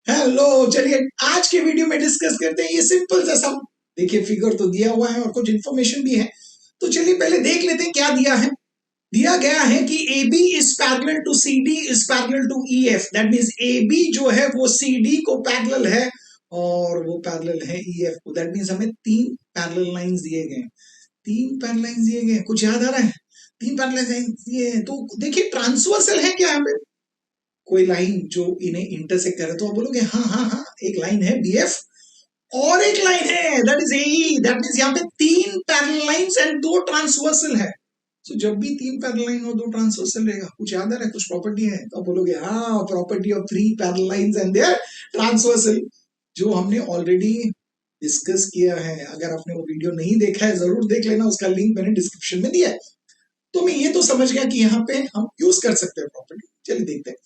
Hello, चलिए आज के वीडियो में डिस्कस करते हैं ये सिंपल सा सम। देखिए फिगर तो दिया हुआ है और कुछ इन्फॉर्मेशन भी है। तो चलिए पहले देख लेते हैं क्या दिया है। दिया गया है कि AB is parallel to CD is parallel to EF। That means AB जो है वो CD को पैरेलल है और वो पैरेलल है EF को। दैट मींस हमें तीन पैरेलल लाइंस दिए गए हैं। तीन पैरेलल लाइंस दिए गए हैं, कुछ याद आ रहा है? तीन पैरेलल लाइंस दिए हैं तो देखिए ट्रांसवर्सल है क्या यहाँ पे? कोई लाइन जो इन्हें इंटरसेक्ट करे तो आप बोलोगे हाँ हाँ हाँ, एक लाइन है BF और एक लाइन है that is AE। That means यहाँ पे तीन पैरेलल लाइंस एंड दो ट्रांसवर्सल है। तो जब भी तीन पैरेलल लाइन और दो ट्रांसवर्सल रहेगा, कुछ याद आ रहा है, कुछ प्रॉपर्टी है तो आप बोलोगे हाँ, property of three parallel lines and their transversal, जो हमने ऑलरेडी डिस्कस किया है। अगर आपने वो वीडियो नहीं देखा है जरूर देख लेना, उसका लिंक मैंने डिस्क्रिप्शन में दिया है। तो मैं ये तो समझ गया कि यहाँ पे हम यूज कर सकते हैं प्रॉपर्टी। चलिए देखते हैं।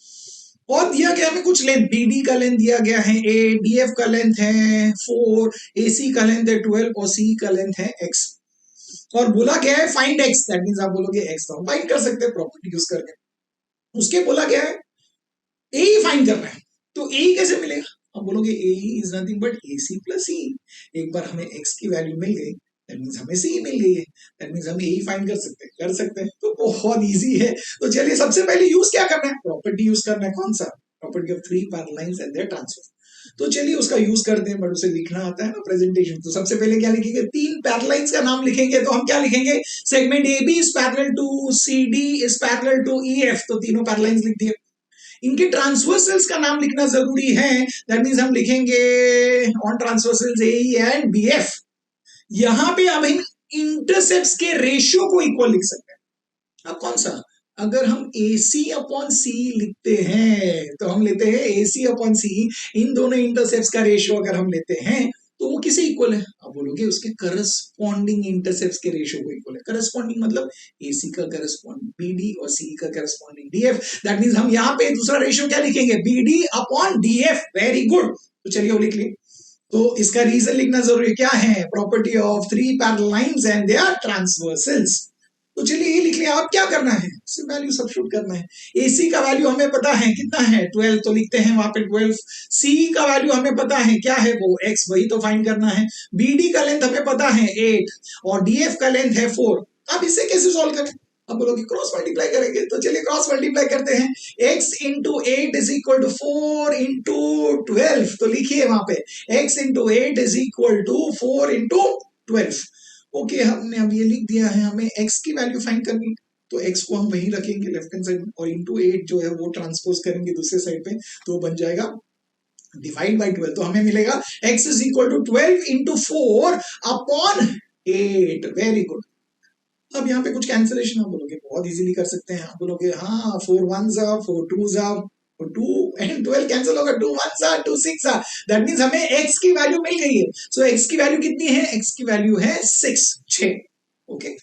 और दिया गया हमें कुछ लेंथ, BD का लेंथ दिया गया है 8, DF का लेंथ है 4, AC का लेंथ है 12 और CE का लेंथ है X। और बोला गया है फाइंड X। दैट मींस आप बोलोगे X तो हम फाइंड कर सकते हैं प्रॉपर्टी यूज करके। उसके बोला गया है AE फाइंड करना है। तो AE कैसे मिलेगा? आप बोलोगे AE is nothing but AC plus CE। एक बार हमें X की वैल्यू मिल गई, दैट मींस हमें CE मिल गई है। दैट मींस हम AE फाइंड कर सकते हैं। तो बहुत इजी है। तो चलिए सबसे पहले यूज क्या करना है? प्रॉपर्टी यूज करना है। कौन सा? Property of three parallel lines and their transfer. तो चलिए उसका यूज करते हैं, बट उसे लिखना आता है ना प्रेजेंटेशन। तो सबसे पहले क्या लिखेंगे? तीन पैरेलल लाइंस का नाम लिखेंगे। तो हम क्या लिखेंगे? Segment AB is parallel to CD is parallel to EF। तो तीनों पैरेलल लाइंस लिख दिए। इनके ट्रांसवर्सल्स का नाम लिखना जरूरी है। दैट मींस हम लिखेंगे on transversals AE and BF। यहां पे अब हम इंटरसेप्ट्स के रेशियो को इक्वल लिख सकते हैं। अब कौन सा? अगर हम AC अपॉन C लिखते हैं तो हम लेते हैं AC अपॉन C। इन दोनों इंटरसेप्ट्स का रेशियो अगर हम लेते हैं तो वो किसे इक्वल है? आप बोलोगे उसके करस्पॉन्डिंग इंटरसेप्ट्स के रेशियो को इक्वल है। करस्पॉन्डिंग मतलब AC का करस्पॉन्डिंग BD और CE का करस्पॉन्डिंग DF। दैट मींस हम यहाँ पे दूसरा रेशियो क्या लिखेंगे? BD upon DF। Very good. तो चलिए वो लिख लिए। तो इसका रीजन लिखना जरूरी है। क्या है? Property of three parallel lines and their transversals. तो चलिए ये लिख लिया। अब क्या करना है? सिर्फ वैल्यू सब्स्टिट्यूट करना है। AC का वैल्यू हमें पता है कितना है, 12, तो लिखते हैं वहां पे 12। CE का वैल्यू हमें पता है क्या है, वो X, वही तो फाइंड करना है। BD का लेंथ हमें पता है 8 और DF का लेंथ है 4। अब इसे कैसे सॉल्व करें? अब बोलोगे क्रॉस मल्टीप्लाई करेंगे। तो चलिए क्रॉस मल्टीप्लाई करते हैं। X into 8 is equal to 4 into 12। तो लिखिए वहां पे X into 8 is equal to 4 into 12। Okay, हमने अब ये लिख दिया है। हमें X की वैल्यू फाइंड करनी है। तो X को हम वहीं रखेंगे लेफ्ट हैंड साइड में, और इंटू 8 जो है वो ट्रांसपोज करेंगे दूसरे साइड पे, तो बन जाएगा डिवाइड बाई 12। तो हमें मिलेगा X is equal to 12 into 4 upon 8। Very good. अब यहाँ पे कुछ कैंसिलेशन आप बोलोगे बहुत इजीली कर सकते हैं। आप बोलोगे हाँ, 4 1s are 4 2s are 2 and 12 cancel होगा। 2 1s are 2 6 are। That means हमें X की वैल्यू मिल गई है। सो X की वैल्यू कितनी है? X की वैल्यू है 6। ओके,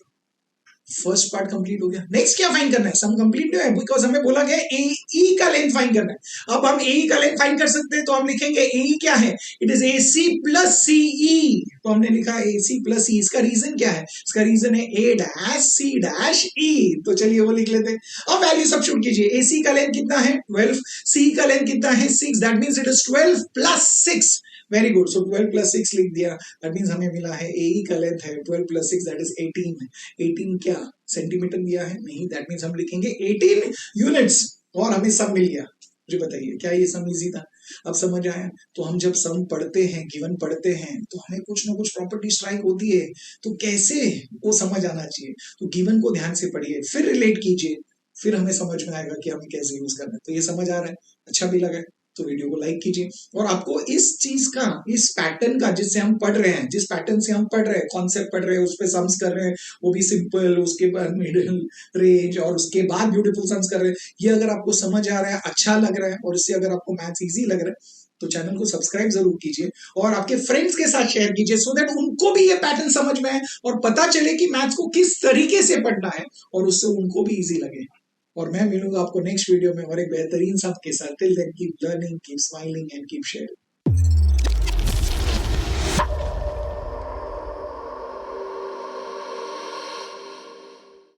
फर्स्ट पार्ट कंप्लीट हो गया। नेक्स्ट क्या फाइंड करना है? सम कंप्लीट है बिकॉज हमें बोला गया AE का लेंथ फाइंड करना है। अब हम AE का लेंथ फाइंड कर सकते हैं। तो हम लिखेंगे AE क्या है? It is AC plus CE। तो हमने लिखा AC प्लस CE। इसका रीजन क्या है? इसका रीजन है A dash C dash E। तो चलिए वो लिख लेते हैं। अब वैल्यू सब्स्टिट्यूट कीजिए। AC का लेंथ कितना है? 12। CE का लेंथ कितना है? 6। That means it is 12 plus 6। Very good. So 12 plus 6 लिख दिया। दैट मींस हमें मिला है AE का लेंथ है 12 प्लस 6 दैट इज 18। 18 क्या सेंटीमीटर दिया है? नहीं। दैट मींस हम लिखेंगे 18 यूनिट्स। और हमें सम मिल गया। मुझे बताइए क्या ये सम इजी था? अब समझ आया? तो हम जब सम पढ़ते हैं, गिवन पढ़ते हैं, तो हमें कुछ ना कुछ प्रॉपर्टी स्ट्राइक होती है। तो कैसे वो समझ आना चाहिए। तो गिवन को ध्यान से पढ़िए, फिर रिलेट कीजिए, फिर हमें समझ में आएगा कि हमें कैसे यूज करना है। तो ये समझ आ रहा है? अच्छा भी लगा है तो वीडियो को लाइक कीजिए। और आपको इस चीज का, इस पैटर्न का, जिससे हम पढ़ रहे हैं, जिस पैटर्न से हम पढ़ रहे हैं, कॉन्सेप्ट पढ़ रहे हैं, उस पे सम्स कर रहे हैं, वो भी सिंपल, उसके बाद मिडिल रेंज और उसके बाद ब्यूटीफुल सम्स कर रहे हैं, ये अगर आपको समझ आ रहा है, अच्छा लग रहा है और इससे अगर आपको मैथ्स इजी लग रहा है तो चैनल को सब्सक्राइब जरूर कीजिए और आपके फ्रेंड्स के साथ शेयर कीजिए, सो दैट उनको भी ये पैटर्न समझ में आए और पता चले कि मैथ्स को किस तरीके से पढ़ना है और उससे उनको भी इजी लगे। और मैं मिलूंगा आपको नेक्स्ट वीडियो में और एक बेहतरीन सब के साथ। Till then keep learning, keep smiling and keep sharing.